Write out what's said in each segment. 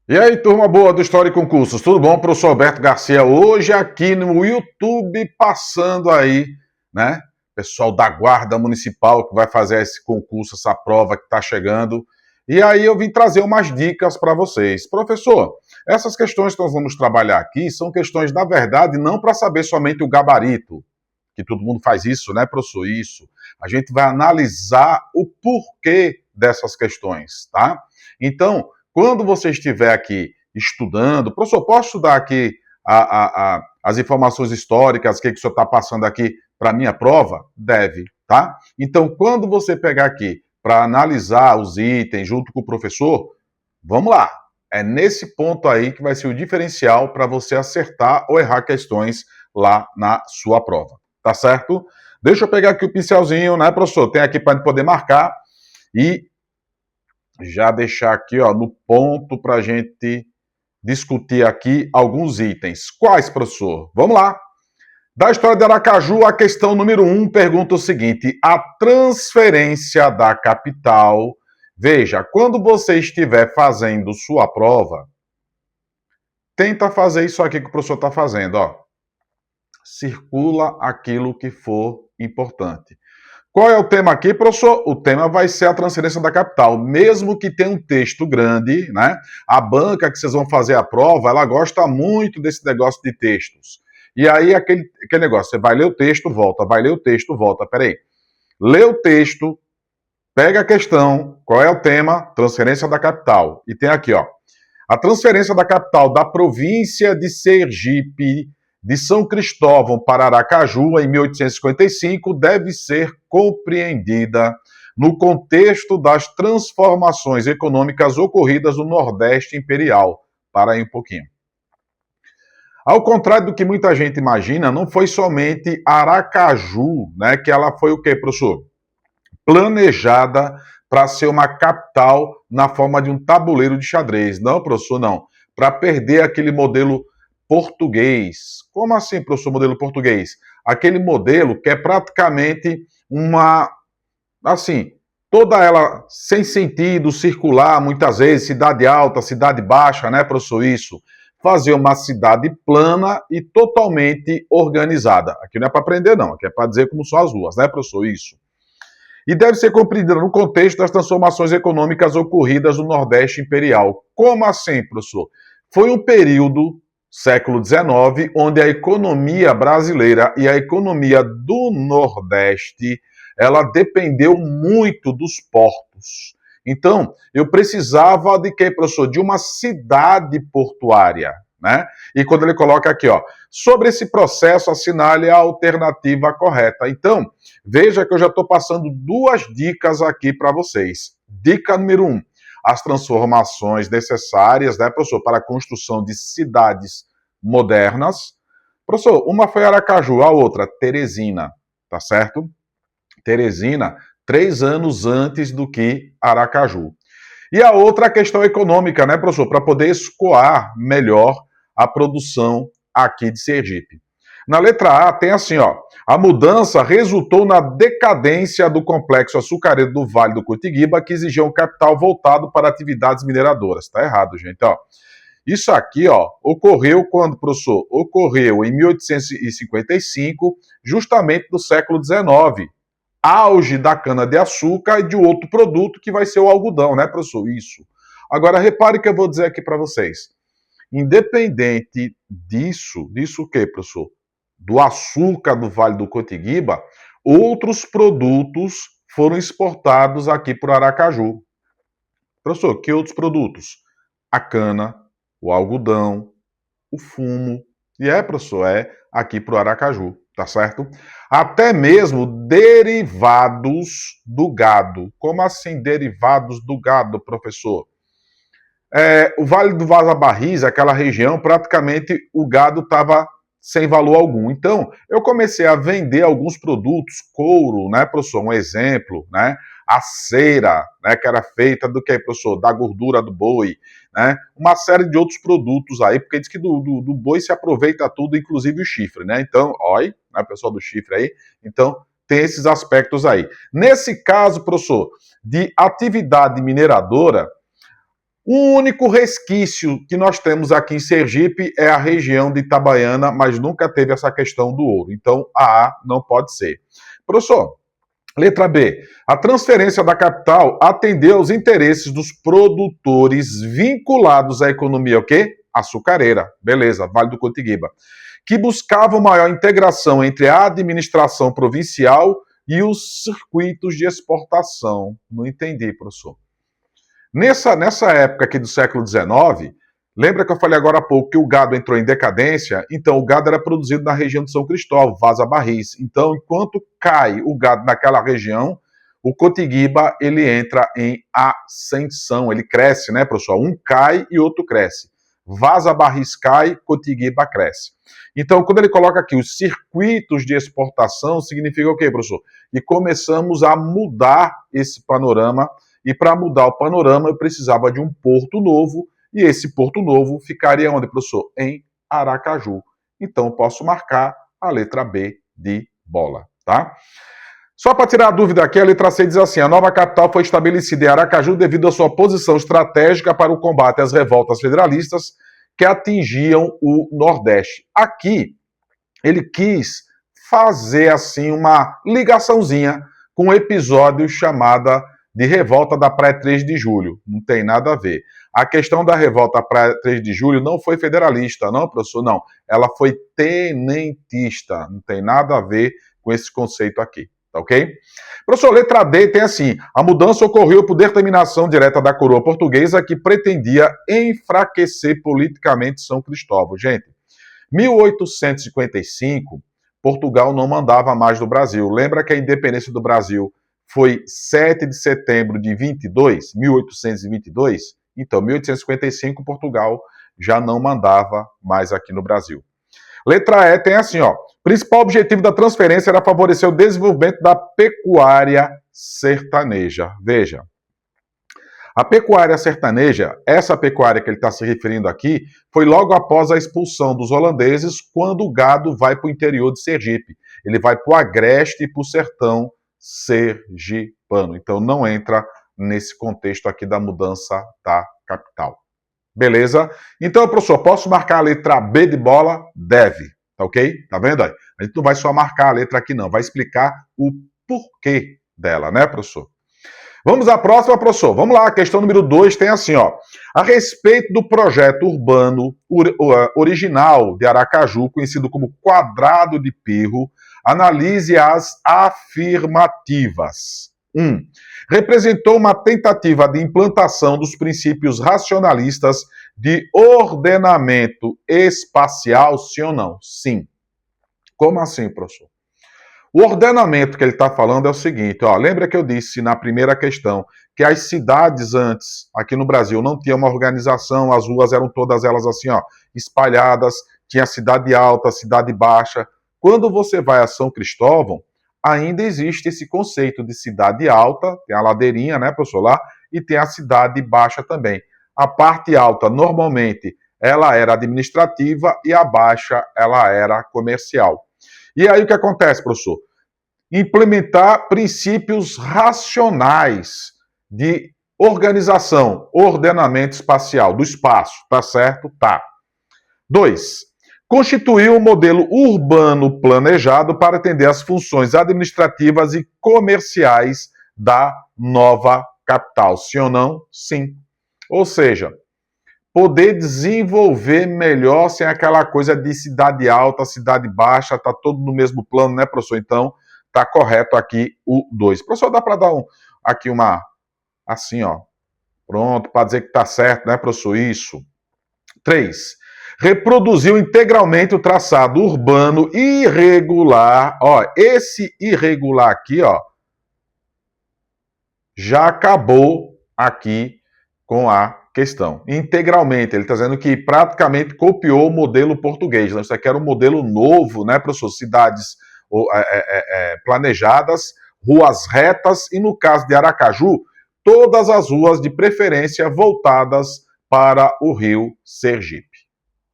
E aí, turma boa do História e Concursos, tudo bom? Professor Alberto Garcia, hoje aqui no YouTube, passando aí, né? Pessoal da Guarda Municipal que vai fazer esse concurso, essa prova que está chegando. E aí eu vim trazer umas dicas para vocês. Professor, essas questões que nós vamos trabalhar aqui são questões, na verdade, não para saber somente o gabarito, que todo mundo faz isso, né, professor? Isso. A gente vai analisar o porquê dessas questões, tá? Então, quando você estiver aqui estudando, professor, posso estudar aqui as informações históricas que o senhor está passando aqui para a minha prova? Deve, tá? Então, quando você pegar aqui para analisar os itens junto com o professor, vamos lá. É nesse ponto aí que vai ser o diferencial para você acertar ou errar questões lá na sua prova. Tá certo? Deixa eu pegar aqui o pincelzinho, né, professor? Tem aqui para poder marcar e já deixar aqui, ó, no ponto para a gente discutir aqui alguns itens. Quais, professor? Vamos lá. Da história de Aracaju, a questão número 1 pergunta o seguinte: a transferência da capital. Veja, quando você estiver fazendo sua prova, tenta fazer isso aqui que o professor está fazendo, ó. Circula aquilo que for importante. Qual é o tema aqui, professor? O tema vai ser a transferência da capital. Mesmo que tenha um texto grande, né? A banca que vocês vão fazer a prova, ela gosta muito desse negócio de textos. E aí, aquele negócio, você vai ler o texto, volta, vai ler o texto, volta. Peraí. Lê o texto, pega a questão, qual é o tema? Transferência da capital. E tem aqui, ó. A transferência da capital da província de Sergipe de São Cristóvão para Aracaju, em 1855, deve ser compreendida no contexto das transformações econômicas ocorridas no Nordeste Imperial. Para aí um pouquinho. Ao contrário do que muita gente imagina, não foi somente Aracaju, né, que ela foi o quê, professor? Planejada para ser uma capital na forma de um tabuleiro de xadrez. Não, professor, não. Para perder aquele modelo português. Como assim, professor, modelo português? Aquele modelo que é praticamente uma, assim, toda ela sem sentido, circular, muitas vezes, cidade alta, cidade baixa, né, professor? Isso. Fazer uma cidade plana e totalmente organizada. Aqui não é para aprender, não. Aqui é para dizer como são as ruas, né, professor? Isso. E deve ser compreendida no contexto das transformações econômicas ocorridas no Nordeste Imperial. Como assim, professor? Foi um período, século XIX, onde a economia brasileira e a economia do Nordeste, ela dependeu muito dos portos. Então, eu precisava de quê, professor? De uma cidade portuária, né? E quando ele coloca aqui, ó, sobre esse processo, assinale a alternativa correta. Então, veja que eu já estou passando duas dicas aqui para vocês. Dica número 1, as transformações necessárias, né, professor, para a construção de cidades modernas. Professor, uma foi Aracaju, a outra, Teresina, tá certo? Teresina, 3 anos antes do que Aracaju. E a outra, a questão econômica, né, professor, para poder escoar melhor a produção aqui de Sergipe. Na letra A tem assim, ó, a mudança resultou na decadência do complexo açucareiro do Vale do Cotigüiba, que exigia um capital voltado para atividades mineradoras. Tá errado, gente, ó. Isso aqui, ó, ocorreu quando, professor? Ocorreu em 1855, justamente no século XIX. Auge da cana-de-açúcar e de outro produto que vai ser o algodão, né, professor? Isso. Agora, repare que eu vou dizer aqui para vocês. Independente disso o quê, professor? Do açúcar do Vale do Cotigüiba, outros produtos foram exportados aqui por Aracaju. Professor, que outros produtos? A cana, o algodão, o fumo. E professor, aqui para o Aracaju, tá certo? Até mesmo derivados do gado. Como assim derivados do gado, professor? O Vale do Vaza Barris, aquela região, praticamente o gado estava sem valor algum. Então, eu comecei a vender alguns produtos, couro, né, professor? Um exemplo, né? A cera, né, que era feita do que, professor? Da gordura do boi, né? Uma série de outros produtos aí, porque diz que do boi se aproveita tudo, inclusive o chifre, né? Então, olha, né, pessoal do chifre aí. Então, tem esses aspectos aí. Nesse caso, professor, de atividade mineradora, O único resquício que nós temos aqui em Sergipe é a região de Itabaiana, mas nunca teve essa questão do ouro. Então, a A não pode ser. Professor, letra B. A transferência da capital atendeu aos interesses dos produtores vinculados à economia, o quê? Açucareira. Beleza, Vale do Cotiguiba. Que buscavam maior integração entre a administração provincial e os circuitos de exportação. Não entendi, professor. Nessa época aqui do século XIX, lembra que eu falei agora há pouco que o gado entrou em decadência? Então, o gado era produzido na região de São Cristóvão, Vaza Barris. Então, enquanto cai o gado naquela região, o Cotiguiba, ele entra em ascensão, ele cresce, né, professor? Um cai e outro cresce. Vaza Barris cai, Cotiguiba cresce. Então, quando ele coloca aqui os circuitos de exportação, significa o quê, professor? E começamos a mudar esse panorama, e para mudar o panorama eu precisava de um porto novo, e esse porto novo ficaria onde, professor? Em Aracaju. Então, eu posso marcar a letra B de bola, tá? Só para tirar a dúvida aqui, a letra C diz assim: a nova capital foi estabelecida em Aracaju devido à sua posição estratégica para o combate às revoltas federalistas que atingiam o Nordeste. Aqui, ele quis fazer assim uma ligaçãozinha com um episódio chamado de Revolta da Praia 3 de Julho. Não tem nada a ver. A questão da Revolta da Praia 3 de Julho não foi federalista, não, professor? Não. Ela foi tenentista. Não tem nada a ver com esse conceito aqui. Tá ok? Professor, letra D tem assim: a mudança ocorreu por determinação direta da coroa portuguesa que pretendia enfraquecer politicamente São Cristóvão. Gente, 1855, Portugal não mandava mais do Brasil. Lembra que a independência do Brasil foi 7 de setembro de 1822? Então, 1855, Portugal já não mandava mais aqui no Brasil. Letra E tem assim, ó: principal objetivo da transferência era favorecer o desenvolvimento da pecuária sertaneja. Veja, a pecuária sertaneja, essa pecuária que ele está se referindo aqui, foi logo após a expulsão dos holandeses, quando o gado vai para o interior de Sergipe. Ele vai para o agreste e para o sertão sergipano. Então não entra nesse contexto aqui da mudança da capital. Beleza? Então, professor, posso marcar a letra B de bola? Deve. Tá ok? Tá vendo aí? A gente não vai só marcar a letra aqui, não. Vai explicar o porquê dela, né, professor? Vamos à próxima, professor. Vamos lá, a questão número 2 tem assim, ó: a respeito do projeto urbano original de Aracaju, conhecido como Quadrado de Pirro, analise as afirmativas. 1. Representou uma tentativa de implantação dos princípios racionalistas de ordenamento espacial, sim ou não? Sim. Como assim, professor? O ordenamento que ele está falando é o seguinte, ó, lembra que eu disse na primeira questão que as cidades antes, aqui no Brasil, não tinham uma organização, as ruas eram todas elas assim, ó, espalhadas, tinha cidade alta, cidade baixa. Quando você vai a São Cristóvão, ainda existe esse conceito de cidade alta, tem a ladeirinha, né, professor, lá, e tem a cidade baixa também. A parte alta, normalmente, ela era administrativa e a baixa, ela era comercial. E aí o que acontece, professor? Implementar princípios racionais de organização, ordenamento espacial, do espaço, tá certo? Tá. 2. Constituir um modelo urbano planejado para atender às funções administrativas e comerciais da nova capital. Sim ou não? Sim. Ou seja, poder desenvolver melhor sem aquela coisa de cidade alta, cidade baixa, tá todo no mesmo plano, né, professor? Então, tá correto aqui o 2. Professor, dá para dar aqui uma, assim, ó, pronto, para dizer que tá certo, né, professor? Isso. 3. Reproduziu integralmente o traçado urbano irregular. Ó, esse irregular aqui, ó, já acabou aqui com a questão. Integralmente, ele está dizendo que praticamente copiou o modelo português. Né? Isso aqui era um modelo novo, né, professor? Cidades planejadas, ruas retas e, no caso de Aracaju, todas as ruas de preferência voltadas para o rio Sergipe.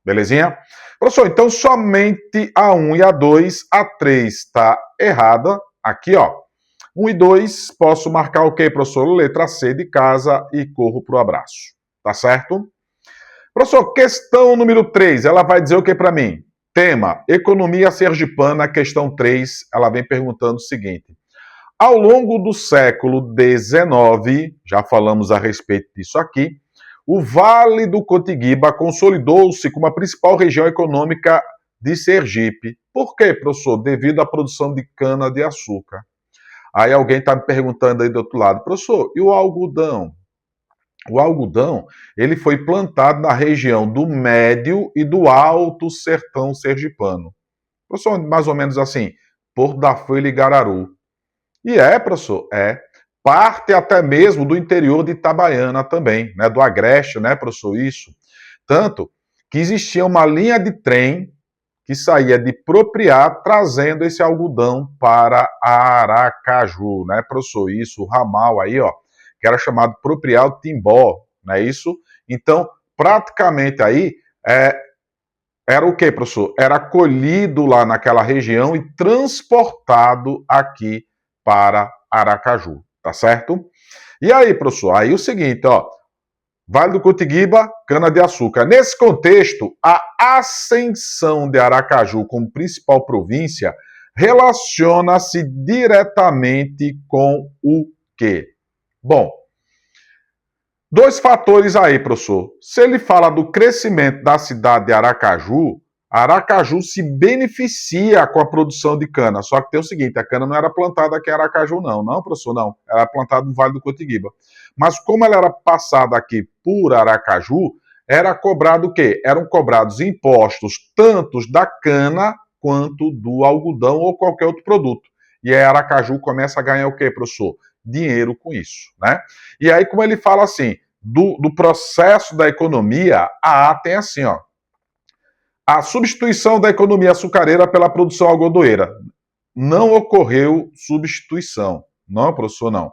Belezinha? Professor, então somente a 1 e a 2, a 3 está errada. Aqui, ó. 1 e 2, posso marcar o quê, professor? Letra C de casa e corro para o abraço. tá certo? Professor, questão número 3, ela vai dizer o que para mim? Tema, economia sergipana, questão 3, ela vem perguntando o seguinte. Ao longo do século XIX, já falamos a respeito disso aqui, o Vale do Cotigüiba consolidou-se como a principal região econômica de Sergipe. Por quê, professor? Devido à produção de cana-de-açúcar. Aí alguém está me perguntando aí do outro lado, professor, e o algodão? O algodão, ele foi plantado na região do Médio e do Alto Sertão Sergipano. Professor, mais ou menos assim, Porto da Folha e Gararu. E professor, parte até mesmo do interior de Itabaiana também, né, do Agreste, né, professor, isso. Tanto que existia uma linha de trem que saía de Propriá trazendo esse algodão para Aracaju, né, professor, isso, o ramal aí, ó, que era chamado Propriá Timbó, não é isso? Então, praticamente aí, era o que, professor? Era colhido lá naquela região e transportado aqui para Aracaju, tá certo? E aí, professor, aí o seguinte, ó, Vale do Cotigüiba, cana-de-açúcar. Nesse contexto, a ascensão de Aracaju como principal província relaciona-se diretamente com o quê? Bom, dois fatores aí, professor. Se ele fala do crescimento da cidade de Aracaju, Aracaju se beneficia com a produção de cana. Só que tem o seguinte, a cana não era plantada aqui em Aracaju, não. Não, professor, não. Era plantada no Vale do Cotigüiba. Mas como ela era passada aqui por Aracaju, era cobrado o quê? Eram cobrados impostos tanto da cana quanto do algodão ou qualquer outro produto. E aí Aracaju começa a ganhar o quê, professor? Dinheiro com isso, né? E aí, como ele fala assim, do processo da economia, a tem assim, ó, a substituição da economia açucareira pela produção algodoeira. Não ocorreu substituição. Não, professor, não.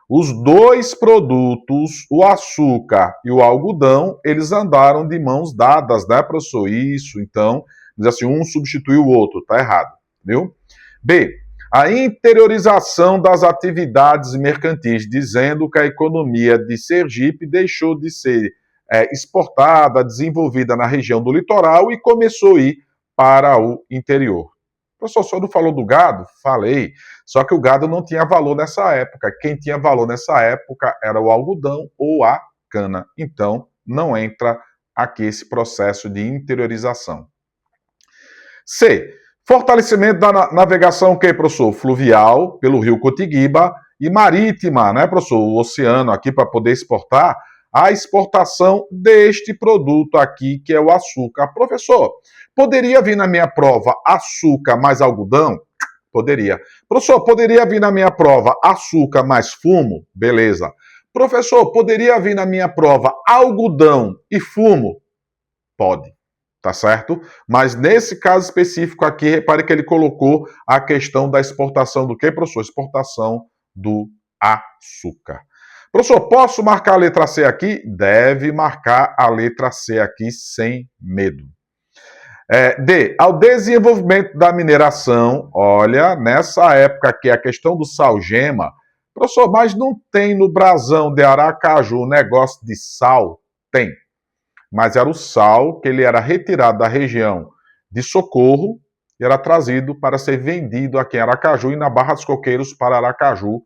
Os dois produtos, o açúcar e o algodão, eles andaram de mãos dadas, né, professor? Isso, então, diz assim, um substitui o outro, tá errado, viu? B, a interiorização das atividades mercantis, dizendo que a economia de Sergipe deixou de ser exportada, desenvolvida na região do litoral e começou a ir para o interior. O professor só não falou do gado? Falei. Só que o gado não tinha valor nessa época. Quem tinha valor nessa época era o algodão ou a cana. Então, não entra aqui esse processo de interiorização. C. Fortalecimento da navegação, o que, professor? Fluvial, pelo rio Cotigüiba, e marítima, né, professor? O oceano aqui para poder exportar, a exportação deste produto aqui, que é o açúcar. Professor, poderia vir na minha prova açúcar mais algodão? Poderia. Professor, poderia vir na minha prova açúcar mais fumo? Beleza. Professor, poderia vir na minha prova algodão e fumo? Pode. Tá certo? Mas nesse caso específico aqui, repare que ele colocou a questão da exportação do quê, professor? Exportação do açúcar. Professor, posso marcar a letra C aqui? Deve marcar a letra C aqui sem medo. D, ao desenvolvimento da mineração, olha, nessa época aqui, a questão do sal-gema, professor, mas não tem no brasão de Aracaju negócio de sal? Tem. Mas era o sal que ele era retirado da região de Socorro e era trazido para ser vendido aqui em Aracaju e na Barra dos Coqueiros para Aracaju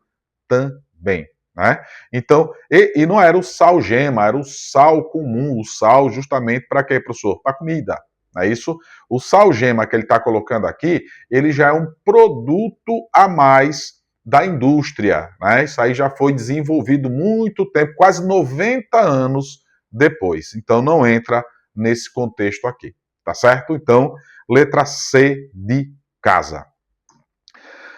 também, né? Então, e não era o sal gema, era o sal comum, o sal justamente para quê, professor? Para comida, não é isso? O sal gema que ele está colocando aqui, ele já é um produto a mais da indústria, né? Isso aí já foi desenvolvido muito tempo, quase 90 anos depois. Então, não entra nesse contexto aqui, tá certo? Então, letra C de casa.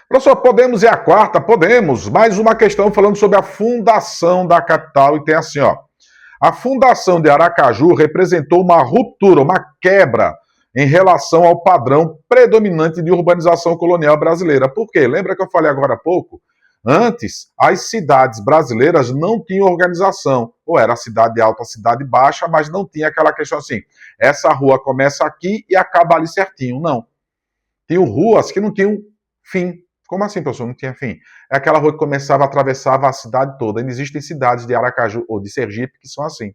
Professor, podemos ir à quarta? Podemos. Mais uma questão falando sobre a fundação da capital e tem assim, ó. A fundação de Aracaju representou uma ruptura, uma quebra em relação ao padrão predominante de urbanização colonial brasileira. Por quê? Lembra que eu falei agora há pouco? Antes, as cidades brasileiras não tinham organização. Ou era cidade alta, cidade baixa, mas não tinha aquela questão assim, essa rua começa aqui e acaba ali certinho. Não. Tinham ruas que não tinham fim. Como assim, professor? Não tinha fim. É aquela rua que começava, atravessava a cidade toda. Ainda existem cidades de Aracaju ou de Sergipe que são assim.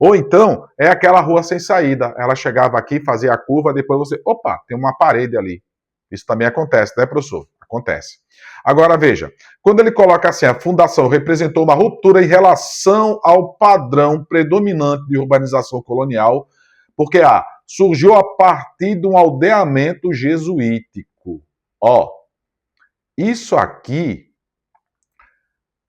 Ou então, é aquela rua sem saída. Ela chegava aqui, fazia a curva, depois você... Opa, tem uma parede ali. Isso também acontece, né, professor? Acontece. Agora, veja. Quando ele coloca assim, a fundação representou uma ruptura em relação ao padrão predominante de urbanização colonial, porque surgiu a partir de um aldeamento jesuítico. Ó, isso aqui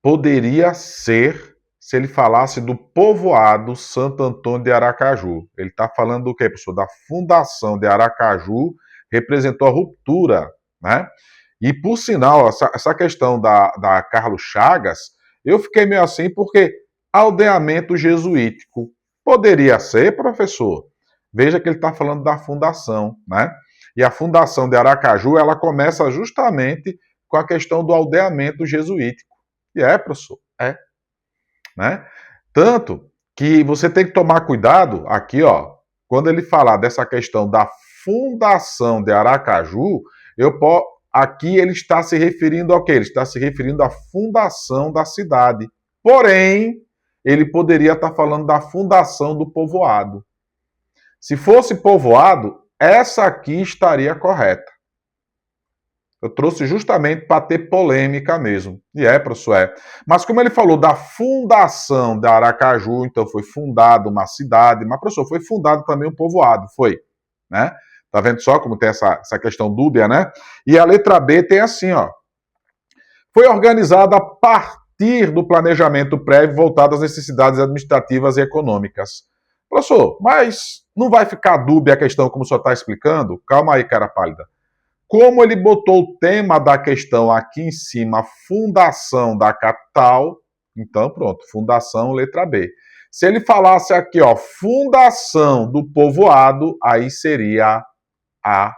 poderia ser se ele falasse do povoado Santo Antônio de Aracaju. Ele está falando do quê, professor? Da fundação de Aracaju representou a ruptura, né? E, por sinal, essa questão da Carlos Chagas, eu fiquei meio assim porque aldeamento jesuítico poderia ser, professor? Veja que ele está falando da fundação, né? E a fundação de Aracaju, ela começa justamente com a questão do aldeamento jesuítico. E professor, né? Tanto que você tem que tomar cuidado aqui, ó, quando ele falar dessa questão da fundação de Aracaju, aqui ele está se referindo ao quê? Ele está se referindo à fundação da cidade. Porém, ele poderia estar falando da fundação do povoado. Se fosse povoado, essa aqui estaria correta. Eu trouxe justamente para ter polêmica mesmo. E professor, Mas como ele falou da fundação da Aracaju, então foi fundada uma cidade, mas, professor, foi fundado também um povoado, foi, né? Tá vendo só como tem essa questão dúbia, né? E a letra B tem assim, ó. Foi organizada a partir do planejamento prévio voltado às necessidades administrativas e econômicas. Professor, mas não vai ficar dúbia a questão como o senhor está explicando? Calma aí, cara pálida. Como ele botou o tema da questão aqui em cima, fundação da capital, então pronto, fundação, letra B. Se ele falasse aqui, ó, fundação do povoado, aí seria A.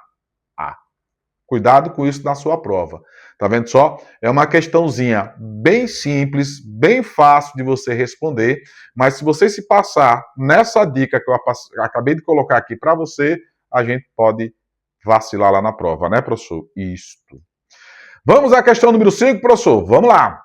Cuidado com isso na sua prova. Tá vendo só? É uma questãozinha bem simples, bem fácil de você responder, mas se você se passar nessa dica que eu acabei de colocar aqui para você, a gente pode vacilar lá na prova, né, professor? Isto. Vamos à questão número 5, professor. Vamos lá.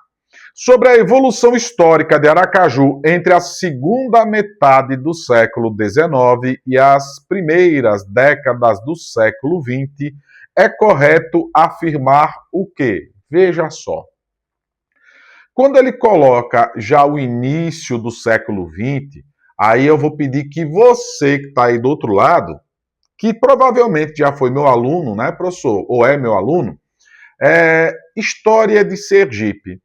Sobre a evolução histórica de Aracaju entre a segunda metade do século XIX e as primeiras décadas do século XX, é correto afirmar o quê? Veja só. Quando ele coloca já o início do século XX, aí eu vou pedir que você que está aí do outro lado, que provavelmente já foi meu aluno, né, professor? Ou é meu aluno, História de Sergipe.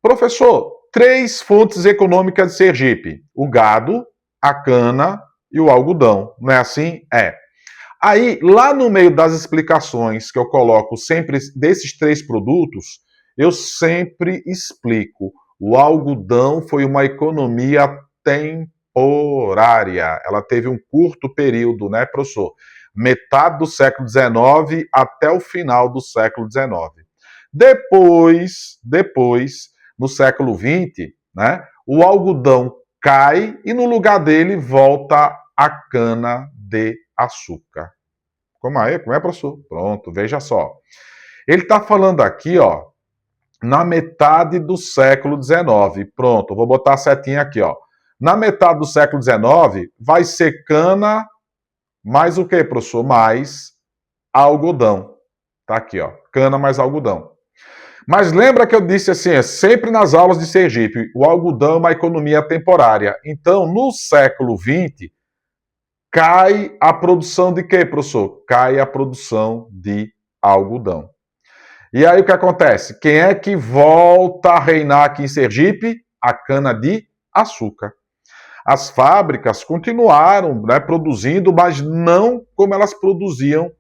Professor, 3 fontes econômicas de Sergipe: o gado, a cana e o algodão. Não é assim? Aí, lá no meio das explicações que eu coloco sempre desses 3 produtos, eu sempre explico. O algodão foi uma economia temporária. Ela teve um curto período, né, professor? Metade do século XIX até o final do século XIX. Depois, no século XX, né, o algodão cai e no lugar dele volta a cana-de-açúcar. Como é, professor? Pronto, veja só. Ele está falando aqui, ó, na metade do século XIX. Pronto, vou botar a setinha aqui, ó. Na metade do século XIX, vai ser cana, mais o que, professor? Mais algodão. Tá aqui, ó. Cana mais algodão. Mas lembra que eu disse assim, sempre nas aulas de Sergipe, o algodão é uma economia temporária. Então, no século XX, cai a produção de quê, professor? Cai a produção de algodão. E aí o que acontece? Quem é que volta a reinar aqui em Sergipe? A cana-de-açúcar. As fábricas continuaram, né, produzindo, mas não como elas produziam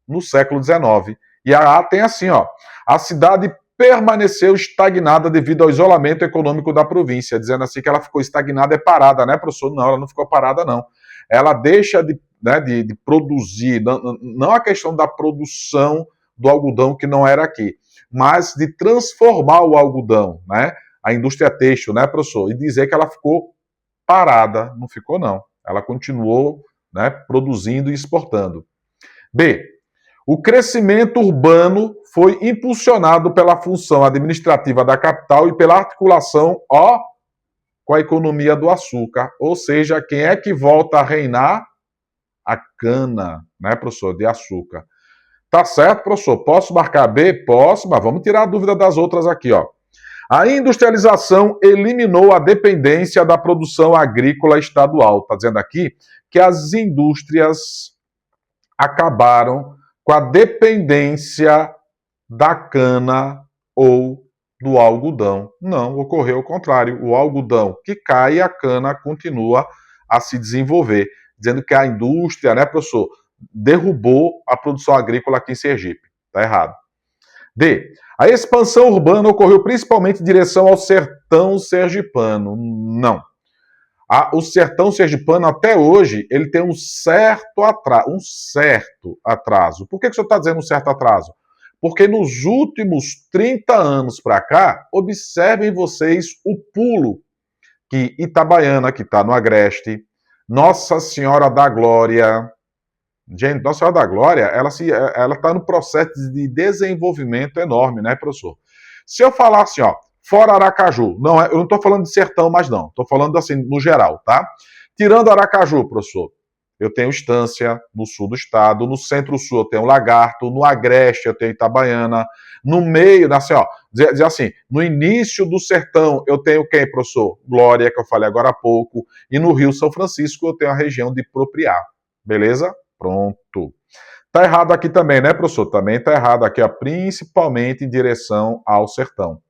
no século XIX. E tem assim, ó, a cidade permaneceu estagnada devido ao isolamento econômico da província, dizendo assim que ela ficou estagnada, parada, né, professor? Não, ela não ficou parada, não. Ela deixa de produzir, não a questão da produção do algodão que não era aqui, mas de transformar o algodão, né, a indústria têxtil, né, professor? E dizer que ela ficou parada, não ficou não. Ela continuou, né, produzindo e exportando. B. O crescimento urbano foi impulsionado pela função administrativa da capital e pela articulação, com a economia do açúcar. Ou seja, quem é que volta a reinar? A cana, né, professor, de açúcar. Tá certo, professor? Posso marcar B? Posso, mas vamos tirar a dúvida das outras aqui, ó. A industrialização eliminou a dependência da produção agrícola estadual. Está dizendo aqui que as indústrias acabaram com a dependência da cana ou do algodão. Não, ocorreu o contrário. O algodão que cai e a cana continua a se desenvolver. Dizendo que a indústria, né, professor, derrubou a produção agrícola aqui em Sergipe. Está errado. D. A expansão urbana ocorreu principalmente em direção ao sertão sergipano. Não. O sertão sergipano, até hoje, ele tem um certo atraso. Por que o senhor está dizendo um certo atraso? Porque nos últimos 30 anos para cá, observem vocês o pulo que Itabaiana, que está no Agreste, Nossa Senhora da Glória... Gente, Nossa Senhora da Glória, ela está no processo de desenvolvimento enorme, né, professor? Se eu falar assim, ó, fora Aracaju, eu não estou falando de sertão, mas não, estou falando assim, no geral, tá? Tirando Aracaju, professor, eu tenho Estância, no sul do estado, no centro-sul eu tenho Lagarto, no Agreste eu tenho Itabaiana, no meio, assim, ó, dizer assim, no início do sertão eu tenho quem, professor? Glória, que eu falei agora há pouco, e no Rio São Francisco eu tenho a região de Propriá, beleza? Pronto. Tá errado aqui também, né, professor? Também tá errado aqui, ó, principalmente em direção ao sertão.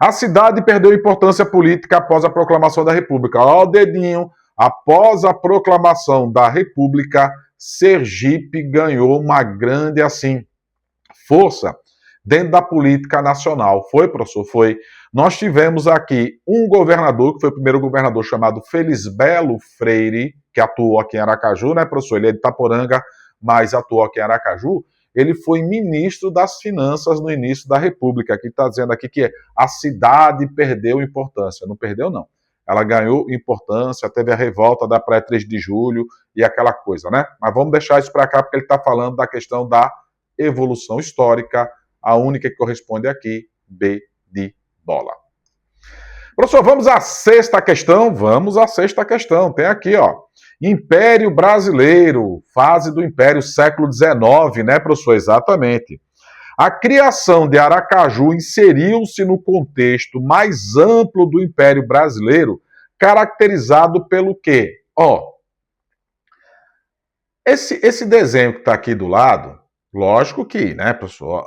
A cidade perdeu importância política após a proclamação da República. Ó, o dedinho. Após a proclamação da República, Sergipe ganhou uma grande, assim, força dentro da política nacional. Foi, professor? Foi. Nós tivemos aqui um governador, que foi o primeiro governador, chamado Felisbelo Freire, que atuou aqui em Aracaju, né, professor? Ele é de Itaporanga, mas atuou aqui em Aracaju. Ele foi ministro das Finanças no início da República. Aqui está dizendo aqui que a cidade perdeu importância. Não perdeu, não. Ela ganhou importância, teve a revolta da Praia 3 de Julho e aquela coisa, né? Mas vamos deixar isso para cá, porque ele está falando da questão da evolução histórica, a única que corresponde aqui, B de bola. Professor, vamos à sexta questão? Vamos à sexta questão. Tem aqui, ó. Império Brasileiro, fase do Império, século XIX, né, professor? Exatamente. A criação de Aracaju inseriu-se no contexto mais amplo do Império Brasileiro, caracterizado pelo quê? Ó, esse desenho que está aqui do lado, lógico que, né, professor?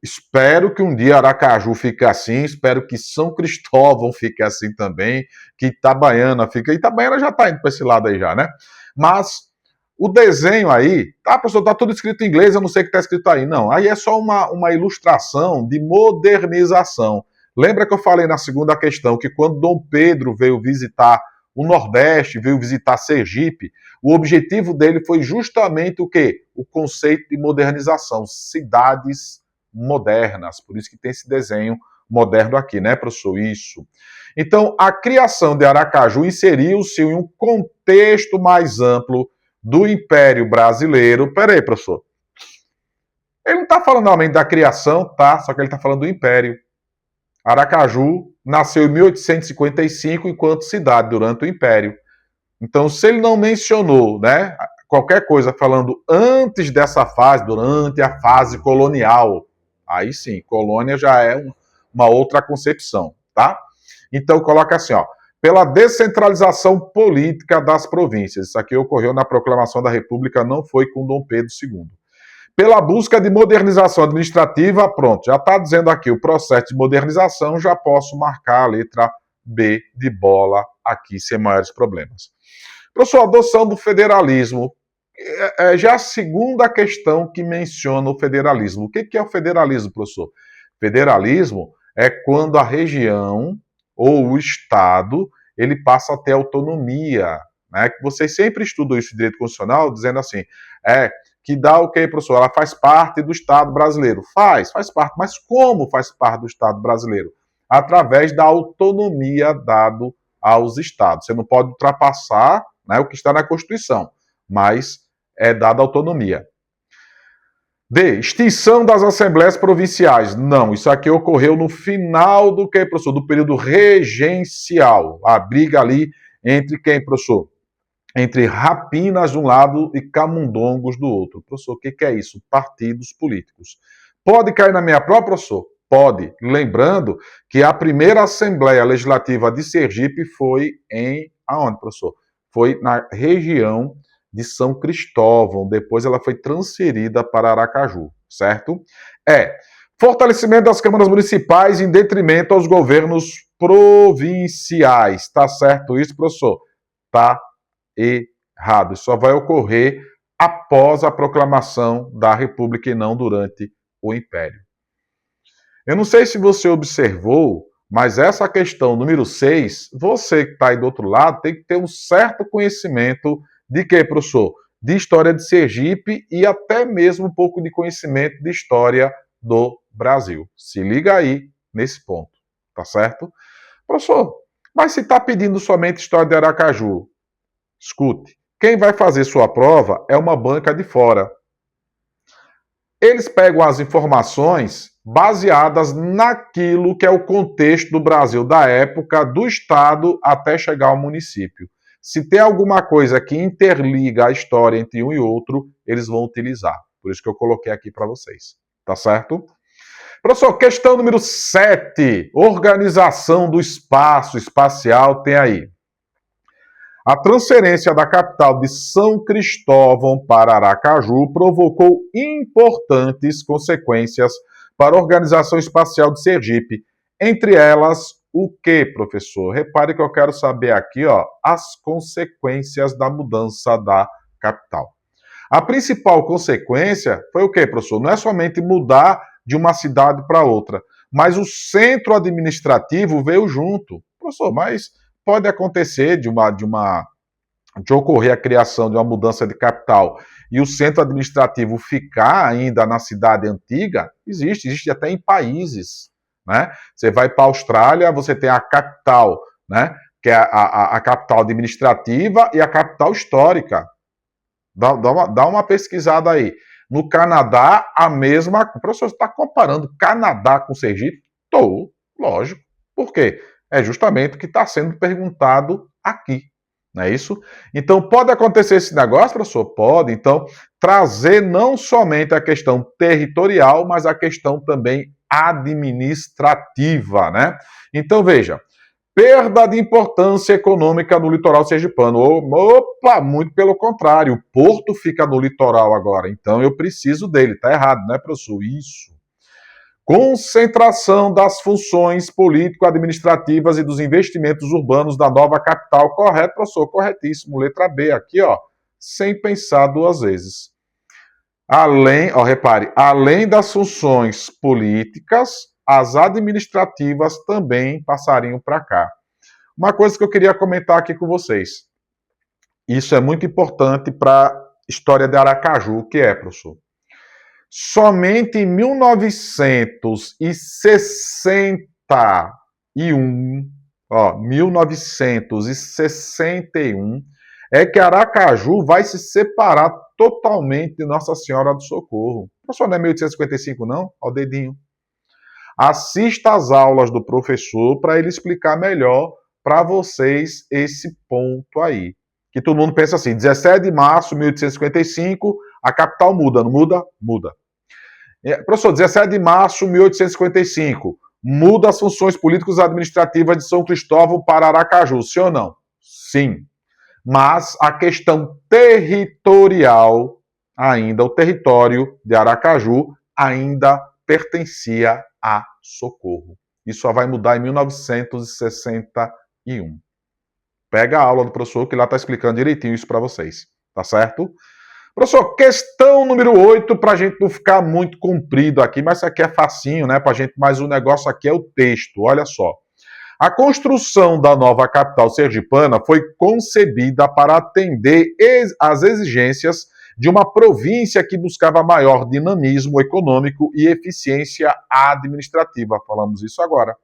Espero que um dia Aracaju fique assim, espero que São Cristóvão fique assim também, que Itabaiana fique... Itabaiana já está indo para esse lado aí já, né? Mas o desenho aí, tá, professor, tá tudo escrito em inglês, eu não sei o que está escrito aí. Não, aí é só uma ilustração de modernização. Lembra que eu falei na segunda questão que quando Dom Pedro veio visitar o Nordeste, veio visitar Sergipe, o objetivo dele foi justamente o quê? O conceito de modernização, cidades modernas, por isso que tem esse desenho moderno aqui, né, professor? Isso. Então, a criação de Aracaju inseriu-se em um contexto mais amplo do Império Brasileiro. Peraí, professor. Ele não está falando realmente da criação, tá? Só que ele está falando do Império. Aracaju nasceu em 1855 enquanto cidade durante o Império. Então, se ele não mencionou, né, qualquer coisa falando antes dessa fase, durante a fase colonial, aí sim, colônia já é uma outra concepção, tá? Então, coloca assim, ó, pela descentralização política das províncias. Isso aqui ocorreu na proclamação da República, não foi com Dom Pedro II. Pela busca de modernização administrativa, pronto, já está dizendo aqui o processo de modernização, já posso marcar a letra B de bola aqui, sem maiores problemas. Professor, adoção do federalismo. Já a segunda questão que menciona o federalismo. O que é o federalismo, professor? Federalismo é quando a região ou o estado ele passa a ter autonomia, né? Vocês sempre estudam isso em direito constitucional, dizendo assim, que dá o quê, professor? Ela faz parte do Estado brasileiro. Faz parte. Mas como faz parte do Estado brasileiro? Através da autonomia dado aos estados. Você não pode ultrapassar, né, o que está na Constituição, mas é dada autonomia. D. Extinção das assembleias provinciais. Não, isso aqui ocorreu no final do que, professor? Do período regencial. A briga ali entre quem, professor? Entre rapinas de um lado e camundongos do outro. Professor, o que é isso? Partidos políticos. Pode cair na minha prova, professor? Pode. Lembrando que a primeira Assembleia Legislativa de Sergipe foi em... Aonde, professor? Foi na região de São Cristóvão. Depois ela foi transferida para Aracaju, certo? Fortalecimento das câmaras municipais em detrimento aos governos provinciais. Tá certo isso, professor? Tá errado. Isso só vai ocorrer após a proclamação da República e não durante o Império. Eu não sei se você observou, mas essa questão número 6, você que está aí do outro lado, tem que ter um certo conhecimento de quê, professor? De história de Sergipe e até mesmo um pouco de conhecimento de história do Brasil. Se liga aí nesse ponto, tá certo? Professor, mas se está pedindo somente história de Aracaju, escute, quem vai fazer sua prova é uma banca de fora. Eles pegam as informações baseadas naquilo que é o contexto do Brasil da época, do estado até chegar ao município. Se tem alguma coisa que interliga a história entre um e outro, eles vão utilizar. Por isso que eu coloquei aqui para vocês. Tá certo? Professor, questão número 7. Organização do espaço espacial tem aí. A transferência da capital de São Cristóvão para Aracaju provocou importantes consequências para a Organização Espacial de Sergipe. Entre elas, o que, professor? Repare que eu quero saber aqui, as consequências da mudança da capital. A principal consequência foi o que, professor? Não é somente mudar de uma cidade para outra, mas o centro administrativo veio junto. Professor, mas pode acontecer de ocorrer a criação de uma mudança de capital e o centro administrativo ficar ainda na cidade antiga? Existe até em países. Né? Você vai para a Austrália, você tem a capital, né? Que é a capital administrativa e a capital histórica. Dá uma pesquisada aí. No Canadá, a mesma... Professor, você está comparando Canadá com Sergipe? Estou, lógico. Por quê? É justamente o que está sendo perguntado aqui. Não é isso? Então, pode acontecer esse negócio, professor? Pode. Então, trazer não somente a questão territorial, mas a questão também administrativa, né? Então, veja, perda de importância econômica no litoral sergipano. Opa, muito pelo contrário, o porto fica no litoral agora, então eu preciso dele. Tá errado, né, professor? Isso. Concentração das funções político-administrativas e dos investimentos urbanos da nova capital. Correto, professor? Corretíssimo. Letra B aqui, sem pensar duas vezes. Repare, além das funções políticas, as administrativas também passariam para cá. Uma coisa que eu queria comentar aqui com vocês. Isso é muito importante para a história de Aracaju, que é, professor? Somente em 1961, é que Aracaju vai se separar totalmente de Nossa Senhora do Socorro. Professor, não é 1855 não? Ó o dedinho. Assista às aulas do professor para ele explicar melhor para vocês esse ponto aí. Que todo mundo pensa assim, 17 de março de 1855, a capital muda, não muda? Muda. Professor, 17 de março de 1855, muda as funções políticas e administrativas de São Cristóvão para Aracaju, sim ou não? Sim. Mas a questão territorial, ainda, o território de Aracaju ainda pertencia a Socorro. Isso só vai mudar em 1961. Pega a aula do professor que lá está explicando direitinho isso para vocês, tá certo? Professor, questão número 8, para a gente não ficar muito comprido aqui, mas isso aqui é facinho, né, para a gente, mas o negócio aqui é o texto, olha só. A construção da nova capital sergipana foi concebida para atender às exigências de uma província que buscava maior dinamismo econômico e eficiência administrativa. Falamos isso agora.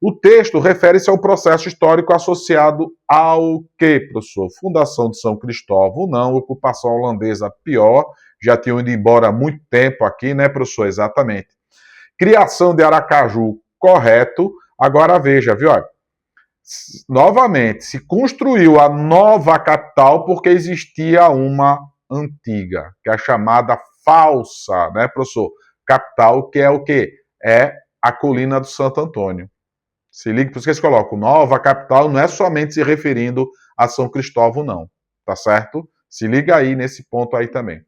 O texto refere-se ao processo histórico associado ao quê, professor? Fundação de São Cristóvão, não. Ocupação holandesa, pior. já tinham ido embora há muito tempo aqui, né, professor? Exatamente. Criação de Aracaju, correto. Agora veja, viu? Novamente, se construiu a nova capital porque existia uma antiga, que é a chamada falsa, né, professor? Capital, que é o quê? É a colina do Santo Antônio. Se liga, por isso que eles colocam nova capital, não é somente se referindo a São Cristóvão, não. Tá certo? Se liga aí nesse ponto aí também.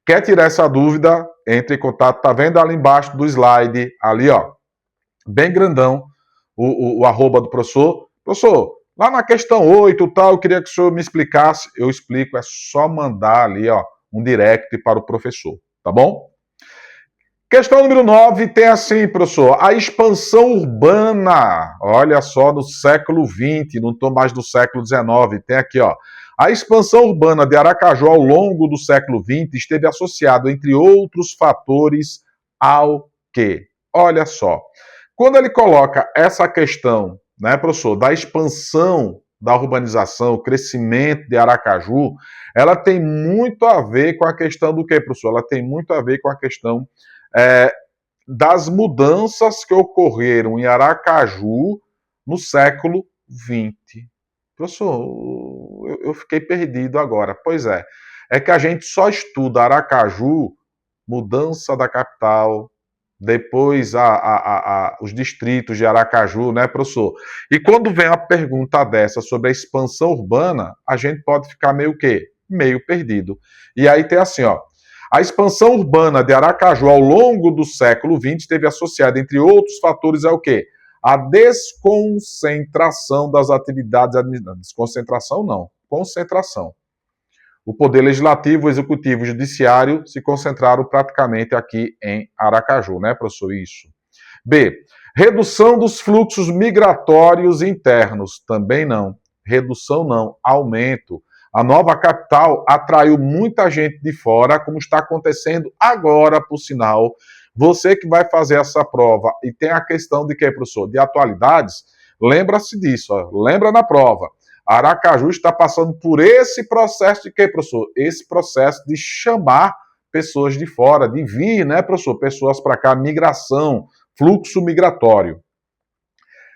Quer tirar essa dúvida? Entre em contato, tá vendo ali embaixo do slide, ali ó, bem grandão, o arroba do professor. Professor, lá na questão 8, tal, eu queria que o senhor me explicasse. Eu explico, é só mandar ali ó, um direct para o professor, tá bom? Questão número 9 tem assim, professor, a expansão urbana, olha só, no século XX, não estou mais no século XIX, tem aqui, ó. A expansão urbana de Aracaju ao longo do século XX esteve associado, entre outros fatores, ao quê? Olha só, quando ele coloca essa questão, né, professor, da expansão da urbanização, o crescimento de Aracaju, ela tem muito a ver com a questão do quê, professor? Ela tem muito a ver com a questão das mudanças que ocorreram em Aracaju no século XX. Professor, eu fiquei perdido agora. Pois é que a gente só estuda Aracaju, mudança da capital, depois os distritos de Aracaju, né, professor? E quando vem uma pergunta dessa sobre a expansão urbana, a gente pode ficar meio quê? Meio perdido. E aí tem assim, ó, a expansão urbana de Aracaju ao longo do século XX esteve associada, entre outros fatores, ao quê? A desconcentração das atividades administrativas. Desconcentração não, concentração. O poder legislativo, o executivo e o judiciário se concentraram praticamente aqui em Aracaju, né, professor? Isso. B. Redução dos fluxos migratórios internos. Também não. Redução não, aumento. A nova capital atraiu muita gente de fora, como está acontecendo agora, por sinal. Você que vai fazer essa prova e tem a questão de quê, professor? De atualidades, lembra-se disso, ó. Lembra na prova. Aracaju está passando por esse processo de quê, professor? Esse processo de chamar pessoas de fora, de vir, né, professor? Pessoas para cá, migração, fluxo migratório.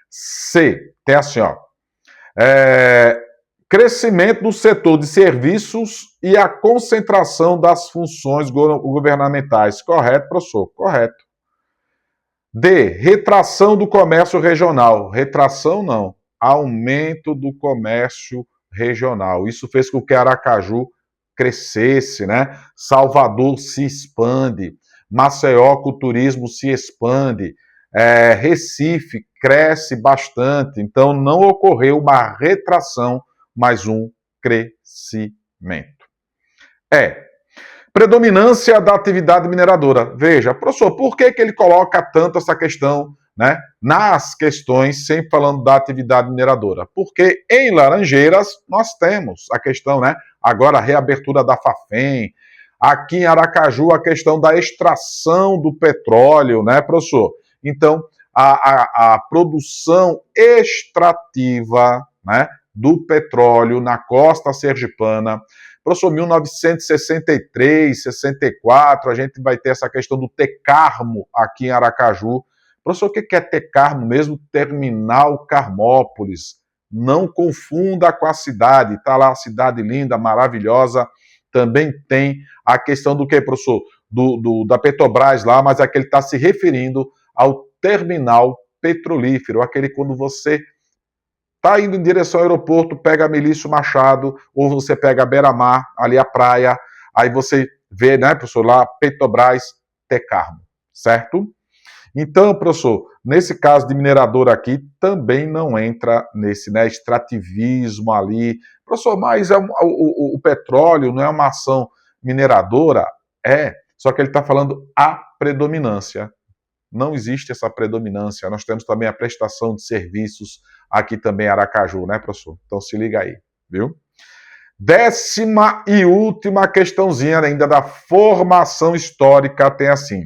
C, tem assim, ó. Crescimento do setor de serviços e a concentração das funções governamentais. Correto, professor? Correto. D, retração do comércio regional. Retração não. Aumento do comércio regional. Isso fez com que Aracaju crescesse, né? Salvador se expande. Maceió, com o turismo, se expande. Recife cresce bastante. Então, não ocorreu uma retração, mas um crescimento. Predominância da atividade mineradora. Veja, professor, por que ele coloca tanto essa questão, né, nas questões, sempre falando da atividade mineradora? Porque em Laranjeiras nós temos a questão, né, agora a reabertura da Fafem, aqui em Aracaju a questão da extração do petróleo, né, professor? Então, a produção extrativa, né, do petróleo na costa sergipana. Professor, 1963, 64, a gente vai ter essa questão do Tecarmo aqui em Aracaju. Professor, o que é Tecarmo mesmo? Terminal Carmópolis. Não confunda com a cidade. Está lá a cidade linda, maravilhosa. Também tem a questão do que, professor? Da Petrobras lá, mas aquele está se referindo ao terminal petrolífero, aquele quando você está indo em direção ao aeroporto, pega Melício Machado, ou você pega Beira-Mar, ali a praia, aí você vê, né, professor, lá Petrobras, Tecarmo, certo? Então, professor, nesse caso de minerador aqui, também não entra nesse, né, extrativismo ali. Professor, mas o petróleo não é uma ação mineradora? Só que ele está falando a predominância. Não existe essa predominância. Nós temos também a prestação de serviços aqui também em Aracaju, né, professor? Então se liga aí, viu? 10ª e última questãozinha ainda da formação histórica tem assim.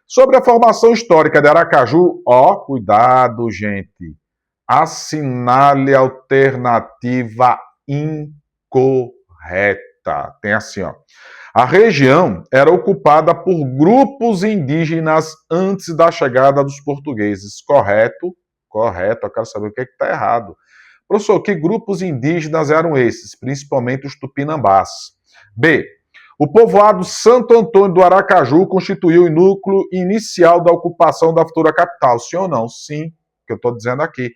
Sobre a formação histórica de Aracaju, cuidado, gente. Assinale a alternativa incorreta. Tem assim, ó. A região era ocupada por grupos indígenas antes da chegada dos portugueses. Correto? Correto. Eu quero saber o que está errado. Professor, que grupos indígenas eram esses? Principalmente os tupinambás. B. O povoado Santo Antônio do Aracaju constituiu o núcleo inicial da ocupação da futura capital. Sim ou não? Sim, que eu estou dizendo aqui.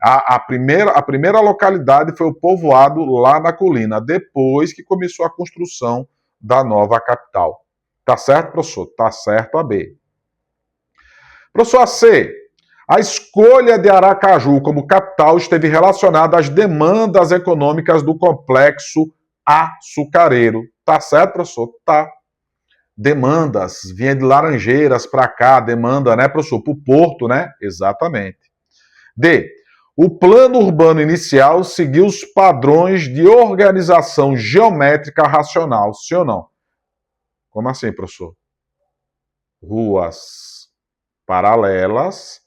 A primeira localidade foi o povoado lá na colina, depois que começou a construção da nova capital. Tá certo, professor? Tá certo a B. Professor C. A escolha de Aracaju como capital esteve relacionada às demandas econômicas do complexo açucareiro. Tá certo, professor? Tá. Demandas. Vinha de Laranjeiras para cá, demanda, né, professor? Para o porto, né? Exatamente. D. O plano urbano inicial seguiu os padrões de organização geométrica racional. Sim ou não? Como assim, professor? Ruas paralelas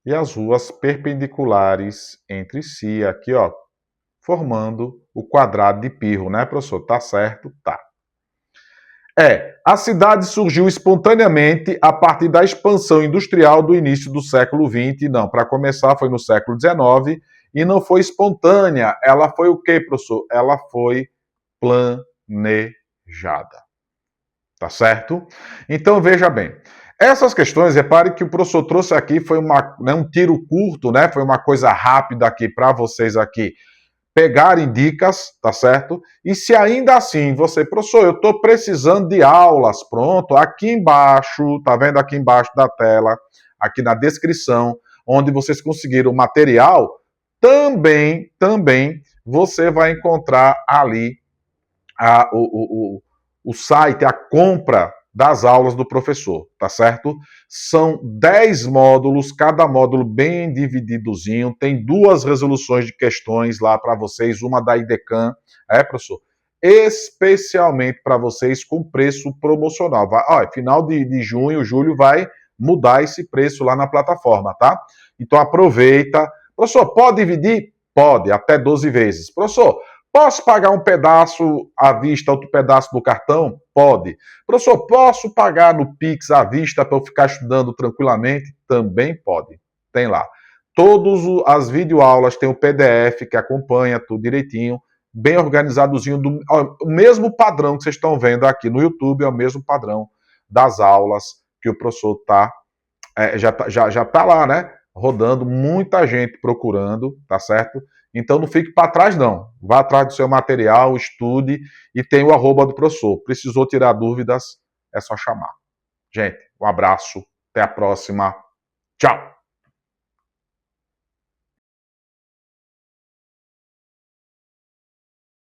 e as ruas perpendiculares entre si, aqui, ó, formando o quadrado de Pirro, né, professor? Tá certo? Tá. A cidade surgiu espontaneamente a partir da expansão industrial do início do século XX. Não, para começar foi no século XIX e não foi espontânea. Ela foi o quê, professor? Ela foi planejada. Tá certo? Então, veja bem. Essas questões, repare que o professor trouxe aqui, foi um tiro curto, né? Foi uma coisa rápida aqui para vocês aqui pegarem dicas, tá certo? E se ainda assim você, professor, eu estou precisando de aulas, pronto, aqui embaixo, tá vendo aqui embaixo da tela, aqui na descrição, onde vocês conseguiram o material, também você vai encontrar ali o site, a compra das aulas do professor, tá certo? São 10 módulos, cada módulo bem divididozinho, tem 2 resoluções de questões lá para vocês, uma da IDECAM, professor? Especialmente para vocês com preço promocional. Final de junho, julho vai mudar esse preço lá na plataforma, tá? Então aproveita. Professor, pode dividir? Pode, até 12 vezes. Professor, posso pagar um pedaço à vista, outro pedaço no cartão? Pode. Professor, posso pagar no Pix à vista para eu ficar estudando tranquilamente? Também pode. Tem lá. Todas as videoaulas tem o PDF que acompanha tudo direitinho, bem organizadozinho, o mesmo padrão que vocês estão vendo aqui no YouTube, é o mesmo padrão das aulas que o professor já tá lá, né? Rodando, muita gente procurando, tá certo? Então não fique para trás, não. Vá atrás do seu material, estude e tem o @ do professor. Precisou tirar dúvidas, é só chamar. Gente, um abraço, até a próxima. Tchau!